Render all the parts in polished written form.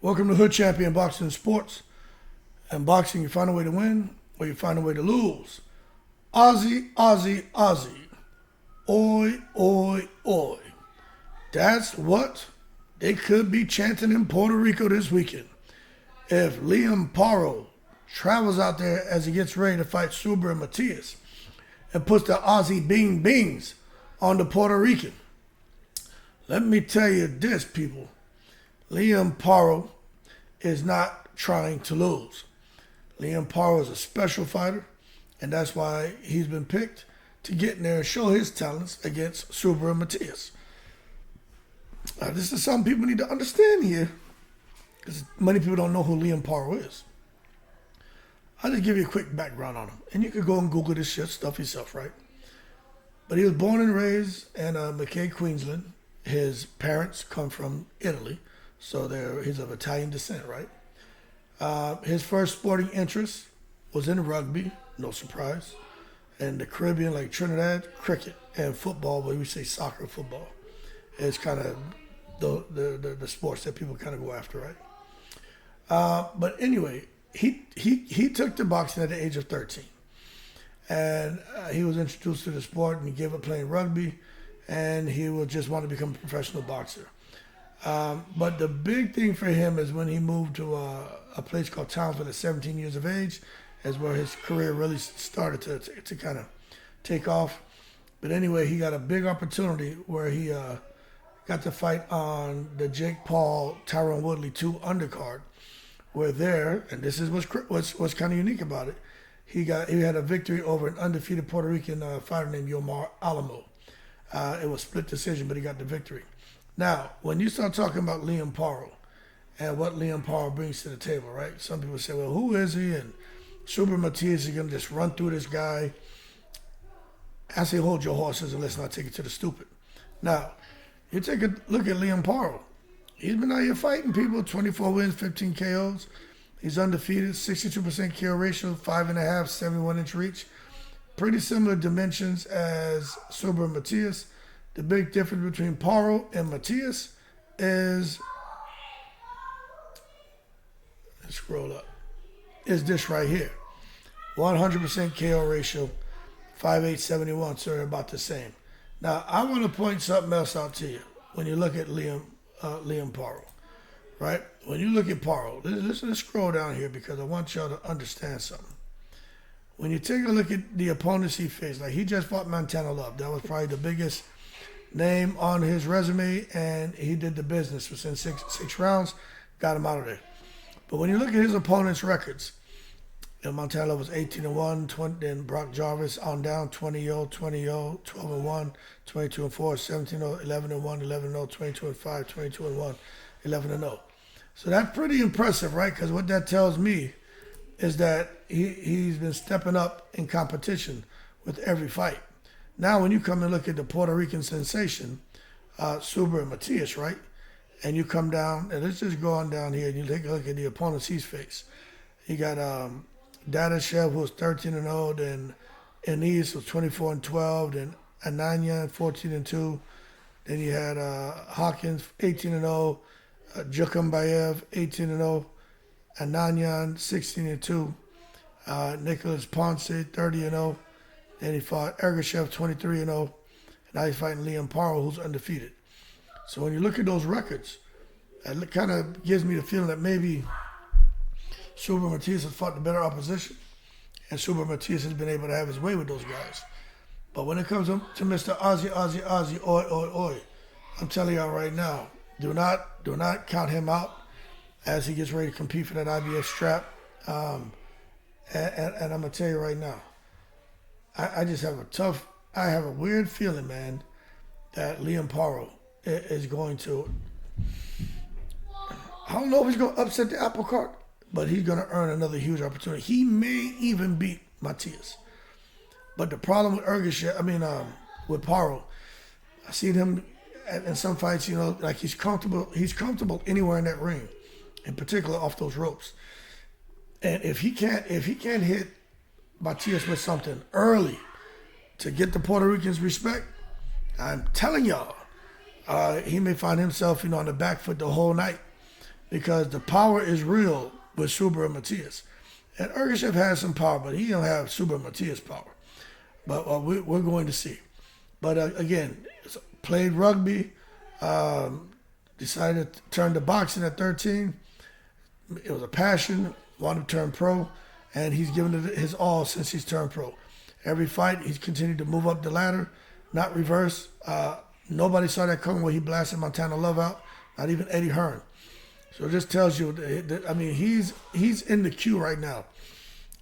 Welcome to Hood Champion Boxing Sports. In boxing, you find a way to win or you find a way to lose. Aussie, Aussie, Aussie. Oi, oi, oi. That's what they could be chanting in Puerto Rico this weekend. If Paro travels out there as he gets ready to fight Subriel and Matias and puts the Aussie beans on the Puerto Rican. Let me tell you this, people. Paro is not trying to lose. Paro is a special fighter, and that's why he's been picked to get in there and show his talents against Subriel and Matias. This is something people need to understand here, because many people don't know who Paro is. I'll just give you a quick background on him, and you can go and Google this stuff yourself, right? But he was born and raised in McKay, Queensland. His parents come from Italy, so he's of Italian descent, right? His first sporting interest was in rugby, no surprise, and the Caribbean, like Trinidad, cricket and football, but we say soccer, football. It's kind of the sports that people kind of go after, right? But anyway, he took to boxing at the age of 13, and he was introduced to the sport, and he gave up playing rugby, and he would just want to become a professional boxer. But the big thing for him is when he moved to a place called Townsville at 17 years of age, is where his career really started to kind of take off. But anyway, he got a big opportunity where he got to fight on the Jake Paul, Tyron Woodley 2 undercard. Where there, and this is what's kind of unique about it, he had a victory over an undefeated Puerto Rican fighter named Yomar Alamo. It was split decision, but he got the victory. Now, when you start talking about Paro and what Paro brings to the table, right? Some people say, well, who is he? And Subriel Matias is going to just run through this guy. I say, hold your horses and let's not take it to the stupid. Now, you take a look at Paro. He's been out here fighting people, 24 wins, 15 KOs. He's undefeated, 62% KO ratio, 5.5, 71-inch reach. Pretty similar dimensions as Subriel and Matias. The big difference between Paro and Matias is, let's scroll up, is this right here. 100% KO ratio, 5'8", 71, so they're about the same. Now, I want to point something else out to you when you look at Paro, right? When you look at Paro, let's scroll down here because I want y'all to understand something. When you take a look at the opponents he faced, like he just fought Montana Love. That was probably the biggest name on his resume, and he did the business within six rounds, got him out of there. But when you look at his opponents' records, Montana Love was 18-1, then Brock Jarvis on down 20-0, 20-0, 12-1, 22-4, 17-0, 11-1, 11-0, 22-5, 22-1, 11-0. So that's pretty impressive, right? Because what that tells me is that he's been stepping up in competition with every fight. Now, when you come and look at the Puerto Rican sensation, Subriel and Matias, right? And you come down, and let's just go on down here and you take a look at the opponents he's faced. He got Dadashev, who was 13-0, then Enis was 24-12, then Ananya 14-2. Then you had Hawkins 18-0, Jukambayev 18-0, Ananyan 16-2, Nicholas Ponce 30-0. Then he fought Ergashev 23-0. And now he's fighting Paro, who's undefeated. So when you look at those records, it kind of gives me the feeling that maybe Subriel Matias has fought the better opposition, and Subriel Matias has been able to have his way with those guys. But when it comes to Mr. Aussie, oi, oi, oi, I'm telling y'all right now, do not count him out as he gets ready to compete for that IBF strap. And I'm gonna tell you right now, I have a weird feeling, man, that Paro is going to, I don't know if he's going to upset the apple cart, but he's going to earn another huge opportunity. He may even beat Matias. But the problem with with Paro, I seen him in some fights, like he's comfortable anywhere in that ring, in particular off those ropes. And if he can't hit Matias with something early to get the Puerto Ricans respect, I'm telling y'all, he may find himself, on the back foot the whole night. because the power is real with Subriel and Matias. And Ergashev has some power, but he don't have Subriel and Matias power. But we're going to see. But again, played rugby, decided to turn to boxing at 13. It was a passion, wanted to turn pro, and he's given it his all since he's turned pro. Every fight, he's continued to move up the ladder, not reverse. Nobody saw that coming when he blasted Montana Love out, not even Eddie Hearn. So it just tells you, I mean, he's in the queue right now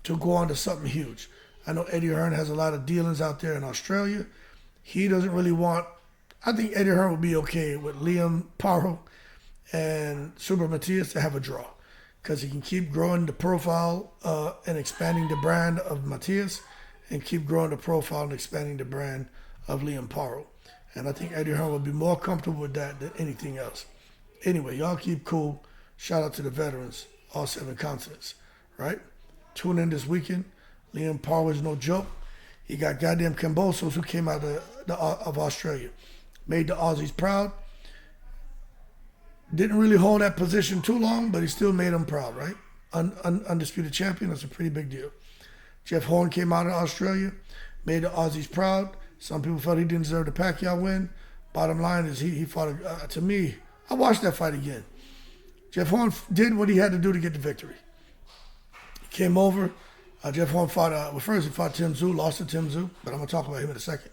to go on to something huge. I know Eddie Hearn has a lot of dealings out there in Australia. He doesn't really want, I think Eddie Hearn would be okay with Liam Paro and Subriel Matias to have a draw, because he can keep growing the profile and expanding the brand of Matias, and keep growing the profile and expanding the brand of Liam Paro. And I think Eddie Hearn would be more comfortable with that than anything else. Anyway, y'all keep cool. Shout out to the veterans, all 7 continents, right? Tune in this weekend. Liam Paro is no joke. He got goddamn Cambosos who came out of Australia. Made the Aussies proud. Didn't really hold that position too long, but he still made them proud, right? Undisputed champion, that's a pretty big deal. Jeff Horn came out of Australia, made the Aussies proud. Some people felt he didn't deserve the Pacquiao win. Bottom line is he fought, to me, I watched that fight again. Jeff Horn did what he had to do to get the victory. He came over. Jeff Horn fought, first he fought Tim Tszyu, lost to Tim Tszyu, but I'm going to talk about him in a second.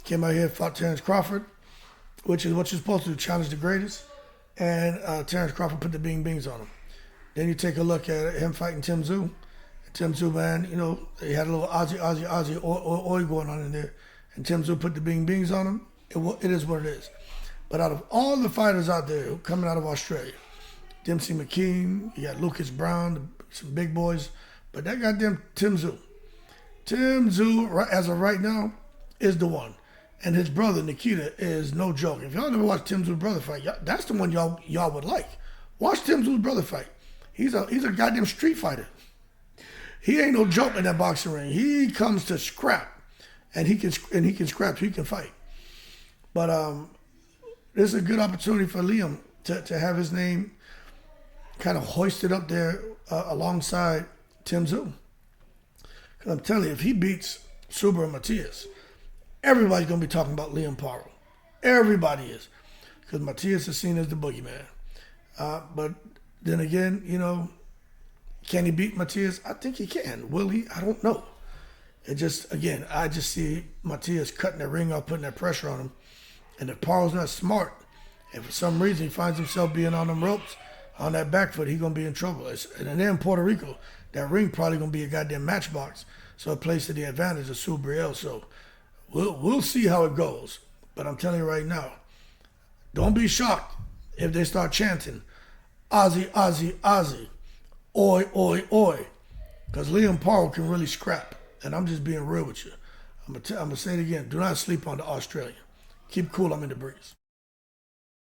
Came out here, fought Terrence Crawford, which is what you're supposed to do, challenge the greatest. And Terrence Crawford put the bing bings on him. Then you take a look at him fighting Tim Tszyu. Tim Tszyu, man, you know, they had a little Aussie oi going on in there. And Tim Tszyu put the bing bings on him. It is what it is. But out of all the fighters out there coming out of Australia, Dempsey McKean, you got Lucas Brown, some big boys, but that goddamn Tim Tszyu. Tim Tszyu, as of right now, is the one. And his brother, Nikita, is no joke. If y'all never watched Tim Tszew's brother fight, that's the one y'all would like. Watch Tim Tszew's brother fight. He's a goddamn street fighter. He ain't no joke in that boxing ring. He comes to scrap, and he can scrap. He can fight. But this is a good opportunity for Liam to have his name kind of hoisted up there alongside Tim Tszyu. Because I'm telling you, if he beats Subriel and Matias, everybody's going to be talking about Liam Paro. Everybody is. Because Matias is seen as the boogeyman. But then again, you know, can he beat Matias? I think he can. Will he? I don't know. It just, again, I just see Matias cutting the ring off, putting that pressure on him. And if Paro's not smart, and for some reason he finds himself being on them ropes, on that back foot, he's going to be in trouble. And then in Puerto Rico, that ring probably going to be a goddamn matchbox. So it plays to the advantage of Subriel. So we'll see how it goes. But I'm telling you right now, don't be shocked if they start chanting, Aussie, Aussie, Aussie, oi, oi, oi. Because Liam Paro can really scrap. And I'm just being real with you. I'm going to say it again. Do not sleep on the Australian. Keep cool, I'm in the breeze.